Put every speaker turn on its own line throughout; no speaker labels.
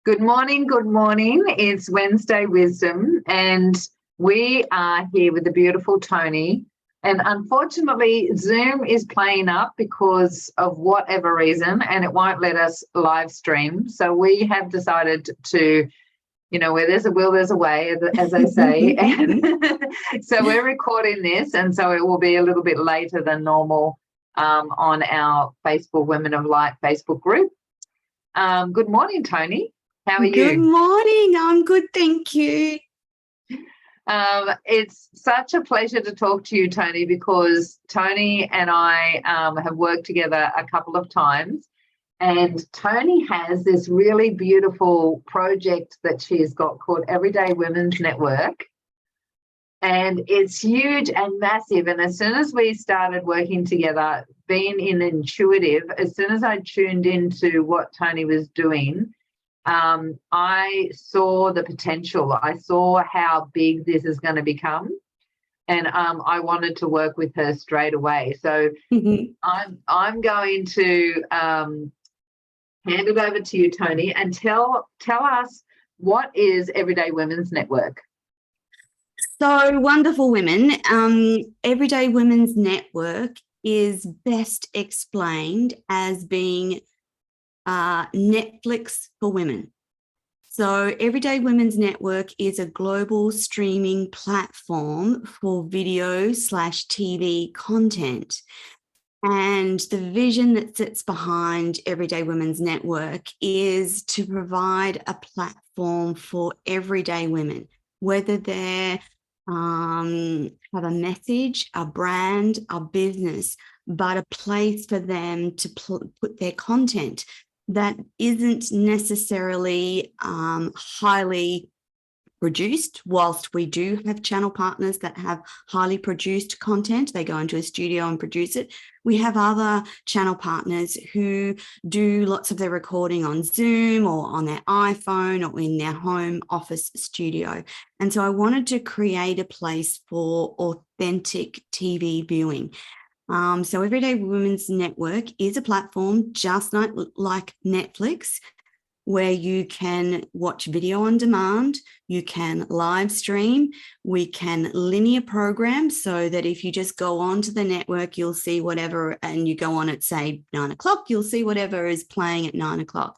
Good morning. Good morning. It's Wednesday Wisdom, and we are here with the beautiful Toni. And unfortunately, Zoom is playing up because of whatever reason, and it won't let us live stream. So we have decided to, where there's a will, there's a way, as they say. And so we're recording this, and so it will be a little bit later than normal on our Facebook Women of Light Facebook group. Good morning, Toni. How are you?
Good morning. I'm good, thank you.
It's such a pleasure to talk to you, Toni, because Toni and I have worked together a couple of times, and Toni has this really beautiful project that she's got called Everyday Women's Network, and it's huge and massive. And as soon as we started working together, being intuitive, as soon as I tuned into what Toni was doing, I saw the potential. I saw how big this is going to become, and I wanted to work with her straight away. So I'm going to hand it over to you, Toni, and tell us, what is Everyday Women's Network?
So, wonderful women. Everyday Women's Network is best explained as being Netflix for women. So Everyday Women's Network is a global streaming platform for video/TV content. And the vision that sits behind Everyday Women's Network is to provide a platform for everyday women, whether they have a message, a brand, a business, but a place for them to put their content that isn't necessarily highly produced. Whilst we do have channel partners that have highly produced content, they go into a studio and produce it. We have other channel partners who do lots of their recording on Zoom or on their iPhone or in their home office studio. And so I wanted to create a place for authentic TV viewing. So Everyday Women's Network is a platform just like Netflix, where you can watch video on demand, you can live stream, we can linear program, so that if you just go on to the network, you'll see whatever, and you go on at, say, 9 o'clock, you'll see whatever is playing at 9 o'clock.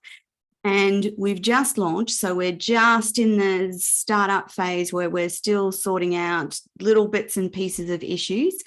And we've just launched, so we're just in the startup phase where we're still sorting out little bits and pieces of issues.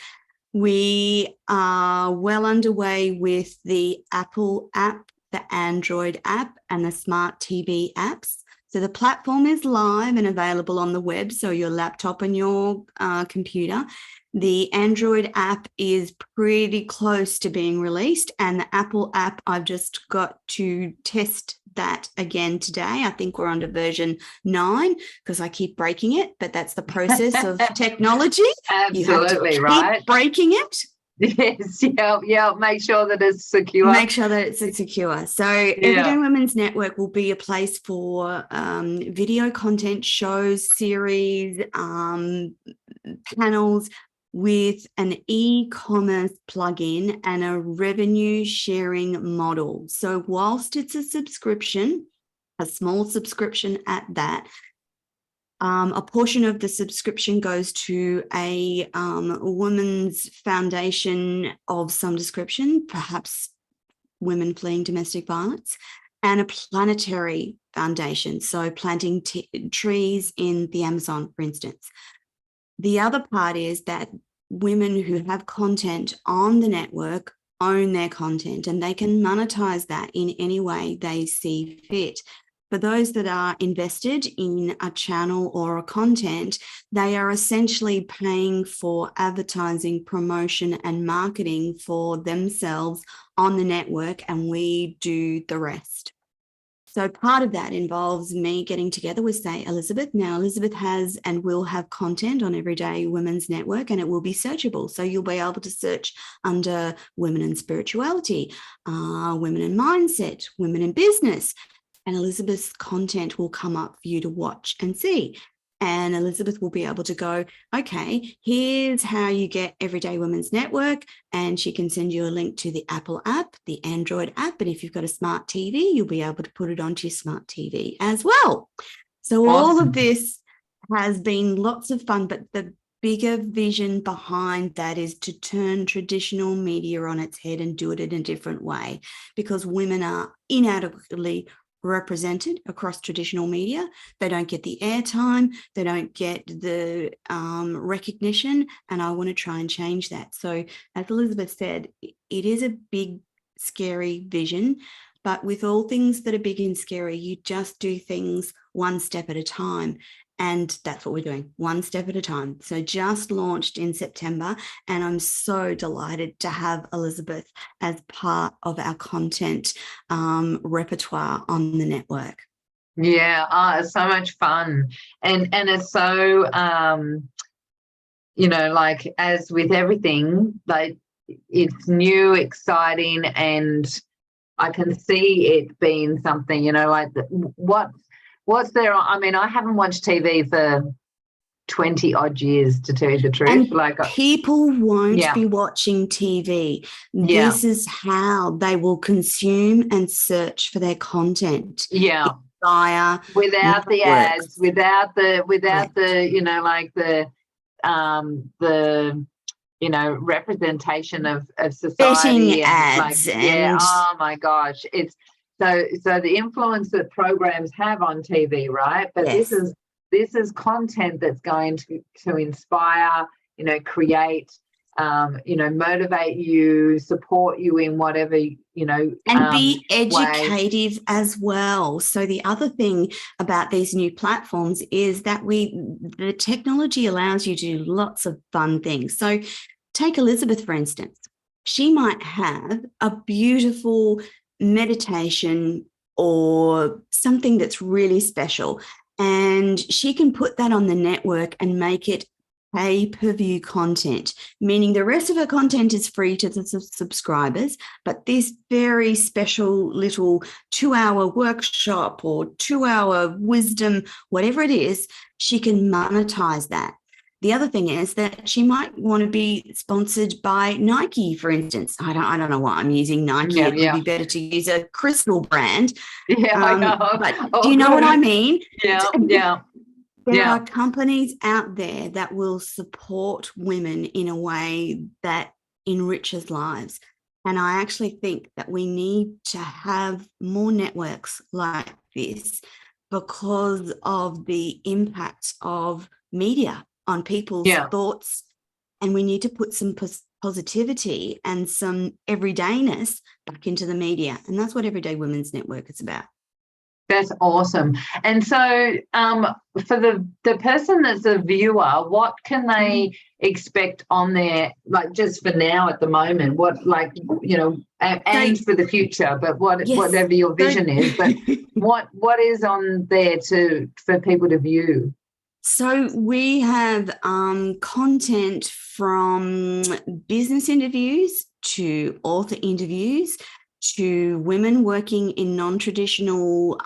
We are well underway with the Apple app, the Android app, and the smart TV apps. So the platform is live and available on the web, so your laptop and your computer. The Android app is pretty close to being released, and the Apple app, I've just got to test that again today. I think we're under version 9 because I keep breaking it, but that's the process of technology.
Absolutely,
you have to
right.
Keep breaking it.
Yes, yeah. Make sure that it's secure.
Make sure that it's secure. So Everyday Women's Network will be a place for video content, shows, series, panels with an e-commerce plugin and a revenue sharing model. So whilst it's a subscription, a small subscription at that, a portion of the subscription goes to a women's foundation of some description, perhaps women fleeing domestic violence, and a planetary foundation, so planting trees in the Amazon, for instance. The other part is that women who have content on the network own their content, and they can monetize that in any way they see fit. For those that are invested in a channel or a content, they are essentially paying for advertising, promotion, and marketing for themselves on the network, and we do the rest. So part of that involves me getting together with, say, Elizabeth. Now, Elizabeth has and will have content on Everyday Women's Network, and it will be searchable. So you'll be able to search under women in spirituality, women in mindset, women in business, and Elizabeth's content will come up for you to watch and see. And Elizabeth will be able to go, okay, here's how you get Everyday Women's Network. And she can send you a link to the Apple app, the Android app. And if you've got a smart TV, you'll be able to put it onto your smart TV as well. So all of this has been lots of fun, but the bigger vision behind that is to turn traditional media on its head and do it in a different way, because women are inadequately represented across traditional media. They don't get the airtime, they don't get the recognition, and I want to try and change that. So as Elizabeth said, it is a big, scary vision, but with all things that are big and scary, you just do things one step at a time. And that's what we're doing, one step at a time. So just launched in September, and I'm so delighted to have Elizabeth as part of our content repertoire on the network.
Yeah, it's so much fun. And it's so, like, as with everything, like, it's new, exciting, and I can see it being something, like what's there? I mean, I haven't watched TV for 20 odd years, to tell you the truth.
And
like,
people won't be watching TV. This is how they will consume and search for their content.
Yeah.
Via
without the ads, without the representation of society,
betting ads,
oh my gosh, it's so the influence that programs have on TV, right? But this is content that's going to inspire, create, motivate you, support you in whatever,
and be educative
way.
as well. So the other thing about these new platforms is that the technology allows you to do lots of fun things. So take Elizabeth, for instance. She might have a beautiful meditation or something that's really special, and she can put that on the network and make it pay-per-view content, meaning the rest of her content is free to the subscribers, but this very special little 2-hour workshop or 2-hour wisdom, whatever it is, she can monetize that. The other thing is that she might want to be sponsored by Nike, for instance. I don't know why I'm using Nike. It would be better to use a crystal brand.
I know.
But do you know what I mean?
Yeah.
There are companies out there that will support women in a way that enriches lives. And I actually think that we need to have more networks like this because of the impact of media on people's thoughts. And we need to put some positivity and some everydayness back into the media. And that's what Everyday Women's Network is about.
That's awesome. And so for the person that's a viewer, what can they expect on there, like, just for now at the moment, what, like, and for the future, but whatever your vision is, but what is on there for people to view?
So we have content from business interviews to author interviews to women working in non-traditional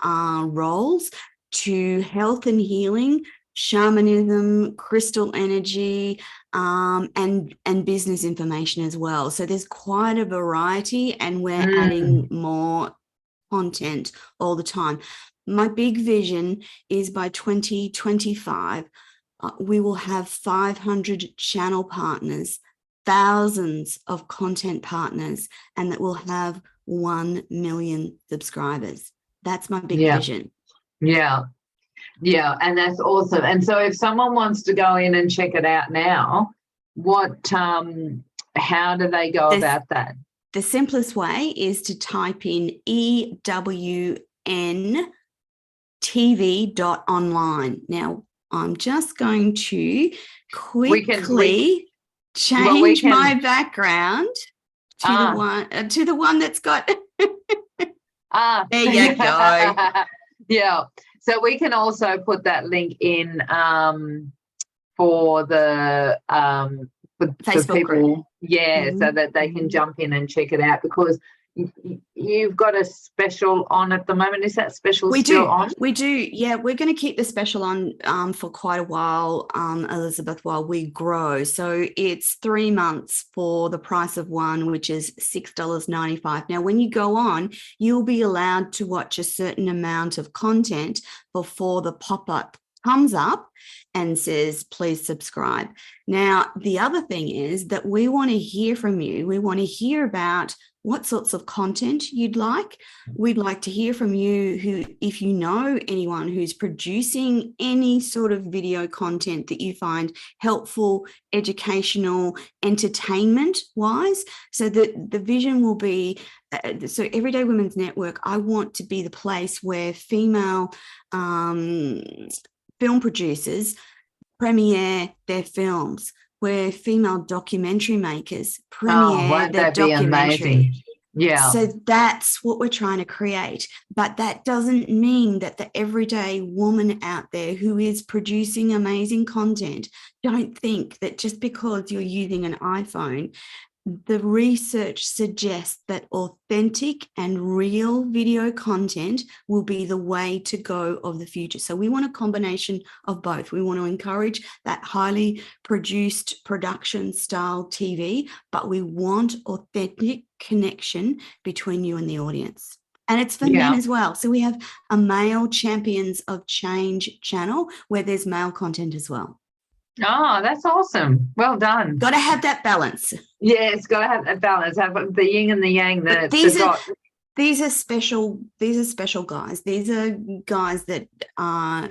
roles, to health and healing, shamanism, crystal energy, and business information as well. So there's quite a variety, and we're adding more content all the time. My big vision is by 2025, we will have 500 channel partners, thousands of content partners, and that will have 1 million subscribers. That's my big vision. Yeah,
and that's awesome. And so if someone wants to go in and check it out now, how do they go about that?
The simplest way is to type in EWNTV.online. Now, I'm just going to quickly change my background to the one that's got there you go.
Yeah, so we can also put that link in for the
Facebook
people group. So that they can jump in and check it out, because you've got a special on at the moment. Is that special
We
still
do.
on?
We do. Yeah, we're going to keep the special on for quite a while, Elizabeth, while we grow. So it's 3 months for the price of one, which is $6.95. Now, when you go on, you'll be allowed to watch a certain amount of content before the pop-up comes up and says, please subscribe. Now, the other thing is that we want to hear from you. We want to hear about what sorts of content you'd like. We'd like to hear from you who, if you know anyone who's producing any sort of video content that you find helpful, educational, entertainment wise, so that the vision will be, so Everyday Women's Network, I want to be the place where female film producers premiere their films, where female documentary makers premiere their documentary.
Yeah.
So that's what we're trying to create. But that doesn't mean that the everyday woman out there who is producing amazing content, don't think that just because you're using an iPhone, the research suggests that authentic and real video content will be the way to go of the future. So we want a combination of both. We want to encourage that highly produced production style TV, but we want authentic connection between you and the audience. And it's for men as well. So we have a male Champions of Change channel where there's male content as well.
Oh, that's awesome. Well done.
Got to have that balance.
Yeah, it's got to have that balance. Have the yin and the yang.
These are special guys. These are guys that are,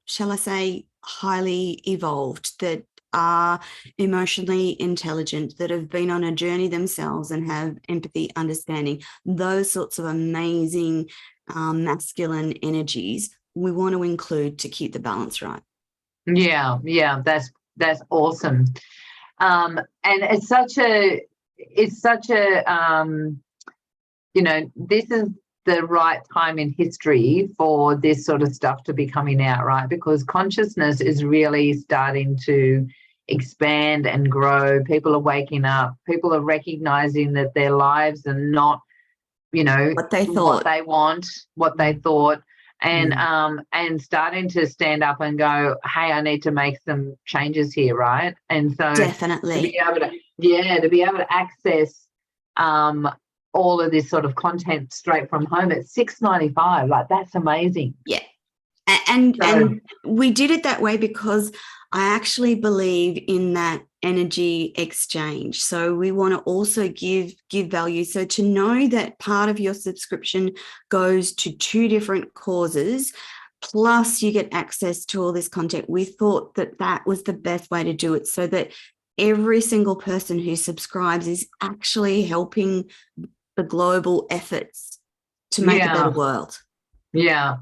shall I say, highly evolved, that are emotionally intelligent, that have been on a journey themselves and have empathy, understanding, those sorts of amazing masculine energies we want to include to keep the balance right.
Yeah, that's awesome. And it's such a this is the right time in history for this sort of stuff to be coming out, right? Because consciousness is really starting to expand and grow. People are waking up. People are recognizing that their lives are not,
what they thought,
what they want, what they thought. And starting to stand up and go, hey, I need to make some changes here, right? And so
definitely
to be able to access all of this sort of content straight from home at $6.95, like that's amazing.
Yeah. And we did it that way because I actually believe in that energy exchange. So we want to also give value. So to know that part of your subscription goes to 2 different causes, plus you get access to all this content, we thought that was the best way to do it, so that every single person who subscribes is actually helping the global efforts to make a better world.
Yeah.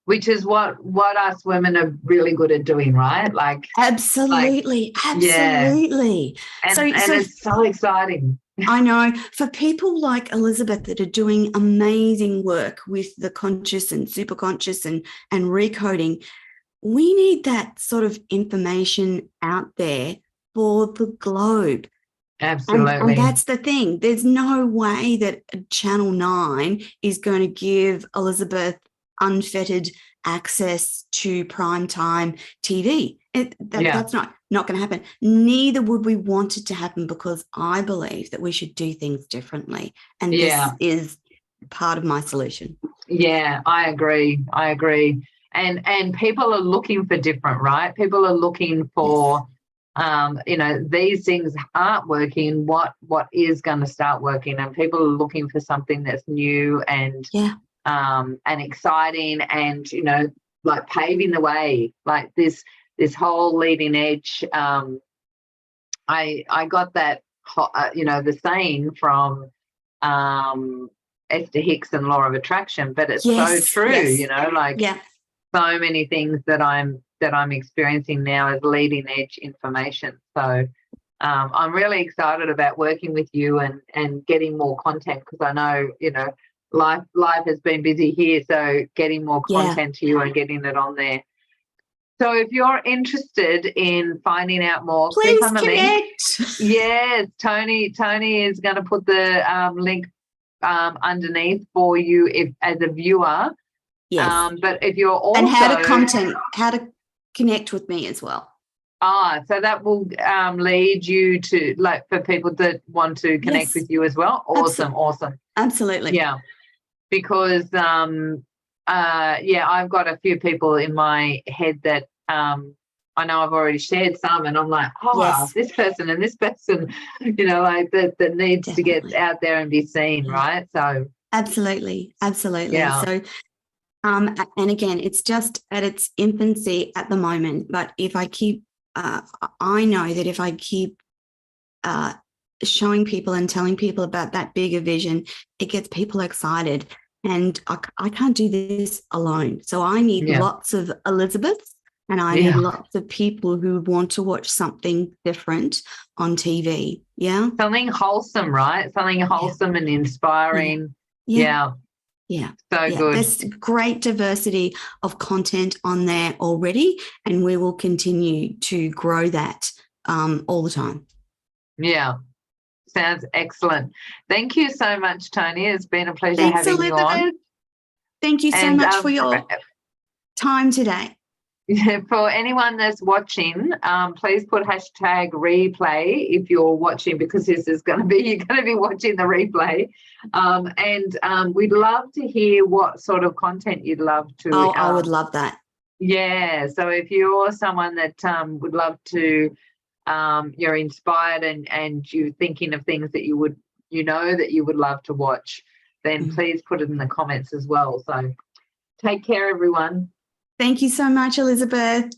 Which is what us women are really good at doing, right? Like
absolutely.
Yeah. And it's so exciting.
I know, for people like Elizabeth that are doing amazing work with the conscious and super conscious and recoding, we need that sort of information out there for the globe.
Absolutely.
And that's the thing. There's no way that Channel 9 is going to give Elizabeth unfettered access to primetime TV. That's not going to happen. Neither would we want it to happen, because I believe that we should do things differently. And this is part of my solution.
Yeah, I agree. And people are looking for different, right? People are looking for, these things aren't working. What is going to start working? And people are looking for something that's new and exciting, and like paving the way, like this whole leading edge. I got that the saying from Esther Hicks and Law of Attraction, but it's so true. So many things that I'm experiencing now as leading edge information. So I'm really excited about working with you and getting more content, because I know life has been busy here, so getting more content to you and getting it on there. So if you're interested in finding out more,
please
click on the
connect.
link. Yes, Toni is going to put the link underneath for you if as a viewer.
Yes.
But if you're also
And how to connect with me as well.
So that will lead you to, like, for people that want to connect with you as well. Awesome.
Absolutely.
Yeah, because I've got a few people in my head that I know I've already shared some, and I'm like, this person and this person, like that needs to get out there and be seen, right? So
absolutely.
Yeah.
So and again, it's just at its infancy at the moment, but if I keep I know that if I keep showing people and telling people about that bigger vision, it gets people excited. And I can't do this alone. So I need lots of Elizabeths, and I need lots of people who want to watch something different on TV. Yeah.
Something wholesome, right? Something wholesome and inspiring. Yeah. So good.
There's great diversity of content on there already, and we will continue to grow that all the time.
Yeah. Sounds excellent. Thank you so much, Toni. It's been a pleasure having
Elizabeth.
you on.
Thank you so much for your time today.
For anyone that's watching, please put #replay if you're watching, because you're going to be watching the replay. And we'd love to hear what sort of content you'd love to.
I would love that.
Yeah. So if you're someone that would love to, you're inspired and you're thinking of things that you would love to watch, then please put it in the comments as well. So take care, everyone.
Thank you so much, Elizabeth.